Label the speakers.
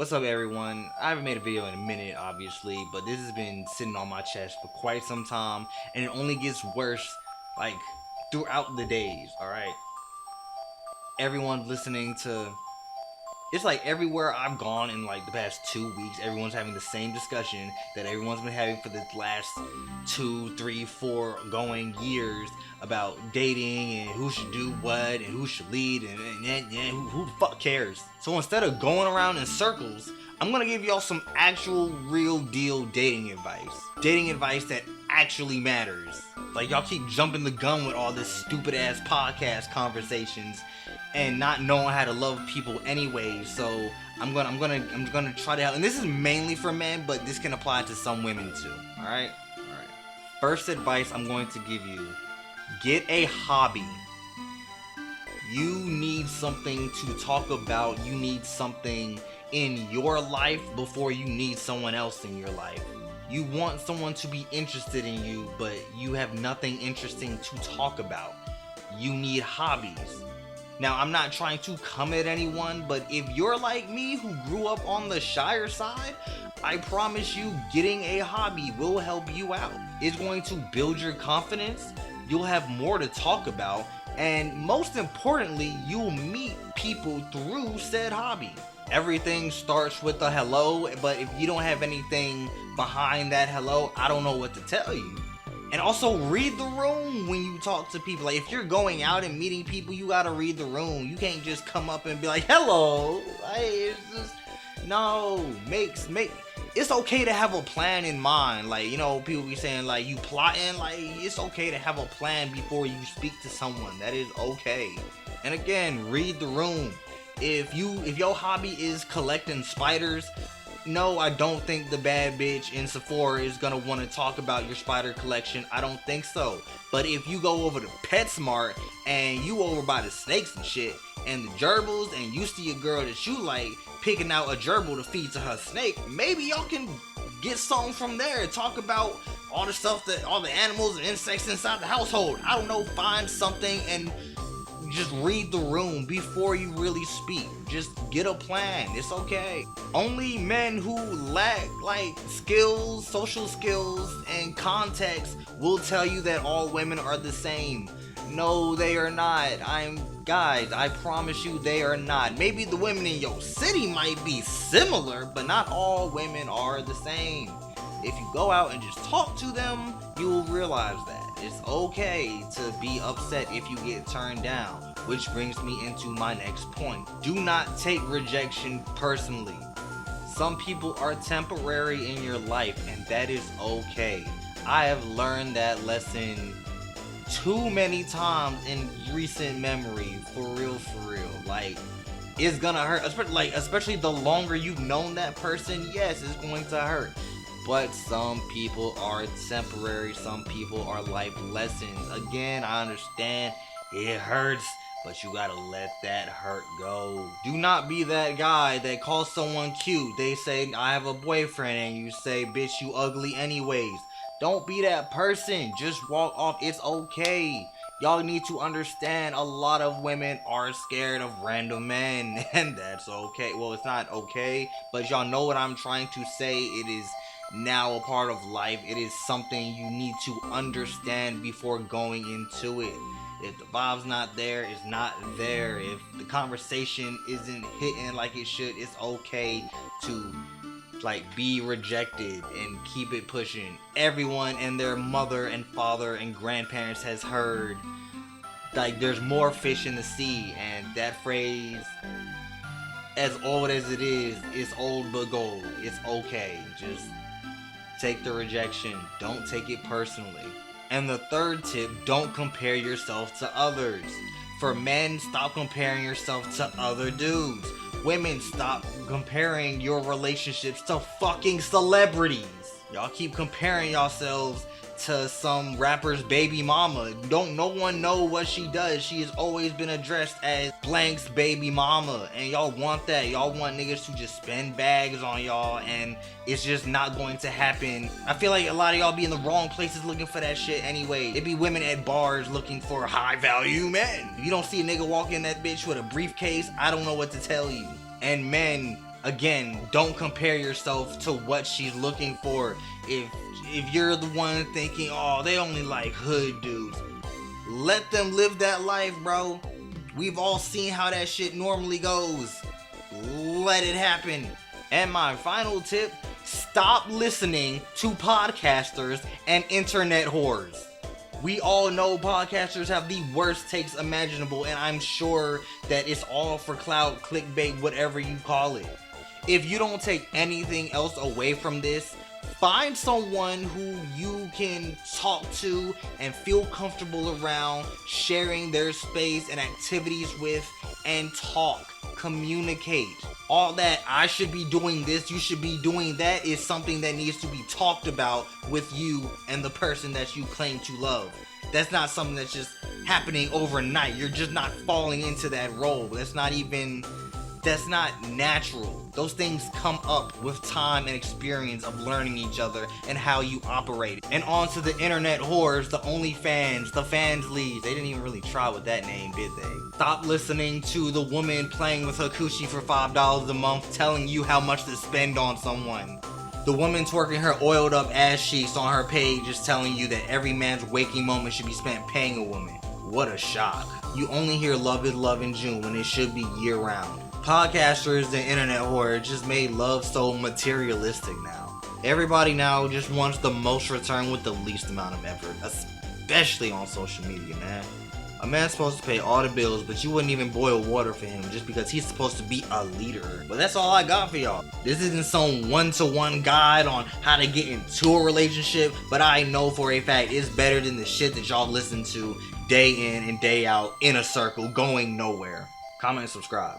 Speaker 1: What's up, everyone? I haven't made a video in a minute, obviously, but this has been sitting on my chest for quite some time, and it only gets worse, like, throughout the days, alright? Everyone's listening to... It's like everywhere I've gone in, like, the past 2 weeks, everyone's having the same discussion that everyone's been having for the last 2, 3, 4 going years about dating and who should do what and who should lead and who the fuck cares? So instead of going around in circles, I'm gonna give y'all some actual real deal dating advice. Dating advice that actually matters. Like, y'all keep jumping the gun with all this stupid ass podcast conversations and not knowing how to love people anyway. So I'm gonna try to help. And this is mainly for men, but this can apply to some women too. Alright? Alright. First advice I'm going to give you: get a hobby. You need something to talk about. You need something in your life before you need someone else in your life. You want someone to be interested in you, but you have nothing interesting to talk about. You need hobbies. Now, I'm not trying to come at anyone, but if you're like me who grew up on the shyer side, I promise you getting a hobby will help you out. It's going to build your confidence. You'll have more to talk about. And most importantly, you'll meet people through said hobby. Everything starts with a hello, but if you don't have anything behind that hello, I don't know what to tell you. And also read the room when you talk to people. Like, if you're going out and meeting people, you gotta read the room. You can't just come up and be like, hello. Like, it's just, no, it's okay to have a plan in mind. Like, you know, people be saying like you plotting. Like, it's okay to have a plan before you speak to someone. That is okay. And again, read the room. If your hobby is collecting spiders, no, I don't think the bad bitch in Sephora is gonna want to talk about your spider collection. I don't think so. But if you go over to PetSmart and you over by the snakes and shit and the gerbils, and you see a girl that you like picking out a gerbil to feed to her snake, maybe y'all can get something from there. Talk about all the stuff, that all the animals and insects inside the household. I don't know, find something and just read the room before you really speak. Just get a plan. It's okay. Only men who lack like skills, social skills, and context will tell you that all women are the same. No, they are not. Guys, I promise you they are not. Maybe the women in your city might be similar, but not all women are the same. If you go out and just talk to them, you'll realize that. It's okay to be upset if you get turned down, which brings me into my next point. Do not take rejection personally. Some people are temporary in your life, and that is okay. I have learned that lesson too many times in recent memory, for real. Like, it's gonna hurt, especially the longer you've known that person. Yes, it's going to hurt. But some people are temporary, some people are life lessons. Again, I understand it hurts, but you gotta let that hurt go. Do not be that guy that calls someone cute. They say, I have a boyfriend, and you say, bitch, you ugly anyways. Don't be that person. Just walk off. It's okay. Y'all need to understand, a lot of women are scared of random men, and that's okay. Well, it's not okay, but y'all know what I'm trying to say. It is now a part of life. It is something you need to understand before going into it. If the vibe's not there, it's not there. If the conversation isn't hitting like it should, it's okay to like be rejected and keep it pushing. Everyone and their mother and father and grandparents has heard like there's more fish in the sea, and that phrase, as old as it is, it's old but gold. It's okay. Just take the rejection. Don't take it personally. And the third tip, don't compare yourself to others. For men, stop comparing yourself to other dudes. Women, stop comparing your relationships to fucking celebrities. Y'all keep comparing yourselves to some rapper's baby mama. Don't no one know what she does. She has always been addressed as blank's baby mama, and y'all want that. Y'all want niggas to just spend bags on y'all, and it's just not going to happen. I feel like a lot of y'all be in the wrong places looking for that shit anyway. It be women at bars looking for high value men. If you don't see a nigga walk in that bitch with a briefcase, I don't know what to tell you. And men, Again, don't compare yourself to what she's looking for. If you're the one thinking, oh, they only like hood dudes, let them live that life, bro. We've all seen how that shit normally goes. Let it happen. And my final tip, stop listening to podcasters and internet whores. We all know podcasters have the worst takes imaginable, and I'm sure that it's all for clout, clickbait, whatever you call it. If you don't take anything else away from this, find someone who you can talk to and feel comfortable around, sharing their space and activities with, and talk, communicate. All that I should be doing this, you should be doing that is something that needs to be talked about with you and the person that you claim to love. That's not something that's just happening overnight. You're just not falling into that role. That's not natural. Those things come up with time and experience of learning each other and how you operate. And on to the internet whores, the OnlyFans, the Fansleys. They didn't even really try with that name, did they? Stop listening to the woman playing with her coochie for $5 a month telling you how much to spend on someone. The woman twerking her oiled up ass cheeks on her page is telling you that every man's waking moment should be spent paying a woman. What a shock. You only hear love is love in June when it should be year round. Podcasters and internet whore just made love so materialistic now. Everybody now just wants the most return with the least amount of effort, especially on social media, man. A man's supposed to pay all the bills, but you wouldn't even boil water for him just because he's supposed to be a leader. But that's all I got for y'all. This isn't some one-to-one guide on how to get into a relationship, but I know for a fact it's better than the shit that y'all listen to day in and day out in a circle going nowhere. Comment and subscribe.